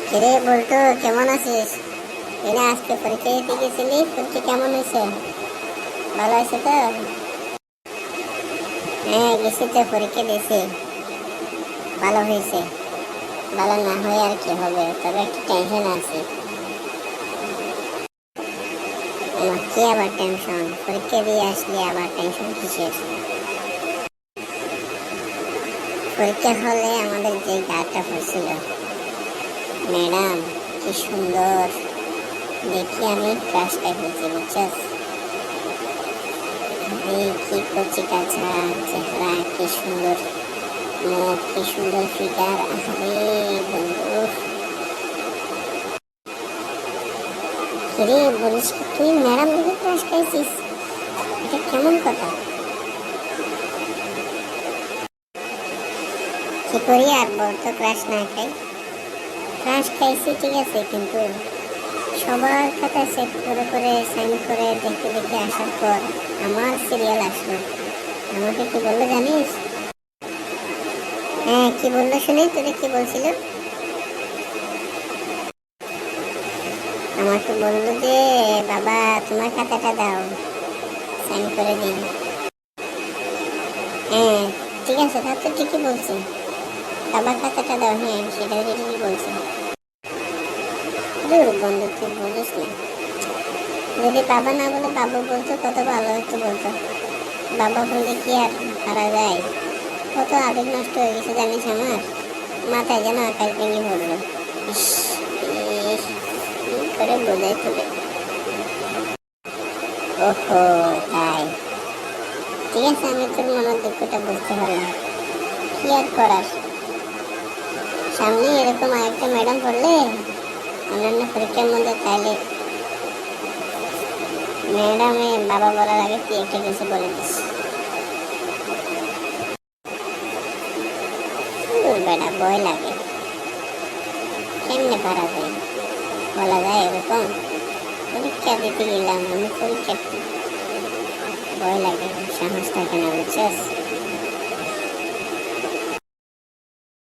কিরে বলতো, কেমন আছিস? এনে আজকে পরীক্ষা দিতে গেছিলি, পরীক্ষা কেমন হয়েছে? ভালো হয়েছে তো? হ্যাঁ, গেছি তো, পরীক্ষা দিয়েছি। ভালো হয়েছে। ভালো না হয়ে আর কি হবে, তবে একটু টেনশন আছে। আমার কি আবার টেনশন? পরীক্ষা দিয়ে আসলে আবার টেনশন কিসের? পরীক্ষা হলে আমাদের যে গার্ডটা পড়ছিল, ম্যাডাম, কি সুন্দর! দেখি আমি ক্রাশ খাই ফেলছি, বুঝছস? এই কি কচি কাঁচা চেহারা, কি সুন্দর মুখ, কি সুন্দর ফিগার! আরে বন্ধু, কিরে বলিস কি, তুই ম্যাডাম দেখে ক্রাশ খাইছিস? এটা কেমন কথা? কি করি আর বলতো, ক্রাশ না খাই? ক্রাশ খাইছি ঠিক আছে, কিন্তু সবার খাতা সেট করে করে সাইন করে দেখে দেখে আসার পর আমার সিরিয়াল আসলো। আমাকে কি বললো জানিস? হ্যাঁ, কি বললো শুনি, তোরে কি বলছিল? আমাকে বললো যে, বাবা তোমার খাতাটা দাও, সাইন করে দিন। হ্যাঁ, ঠিক আছে, তা তো ঠিকই বলছে। বাবার খাতাটা দাও, হ্যাঁ সেটাই ঠিকই বলছে। দূর বন্ধু, তুই বলিস না। যদি বাবা না বলে বাবু বলতো কত ভালো হতো বলতো। বাবা বললে কি আর পারা যায়? কত আবেগ নষ্ট হয়ে গেছে জানিস আমার। মাথায় যেন আকাশ ভেঙে পড়লো। ইস, ইস, কি করে বোঝাই তোকে? ওহো, তাই? ঠিক আছে, আমি তোর মনের দুঃখটা বুঝতে পারলাম। কি আর করার, সামনে এরকম আরেকটা ম্যাডাম পড়লে অন্যান্য পরীক্ষার মধ্যে, তাইলে ম্যাডামে বাবা বলার আগে তুই একটা কিছু বলে দিস। বেটা, ভয় লাগে। কেমনে পারা যায়? বলা যায় এরকম? পরীক্ষা দিতে গেলাম আমি, পরীক্ষা ভয় লাগে, সাহস থাকে না, বুঝছস?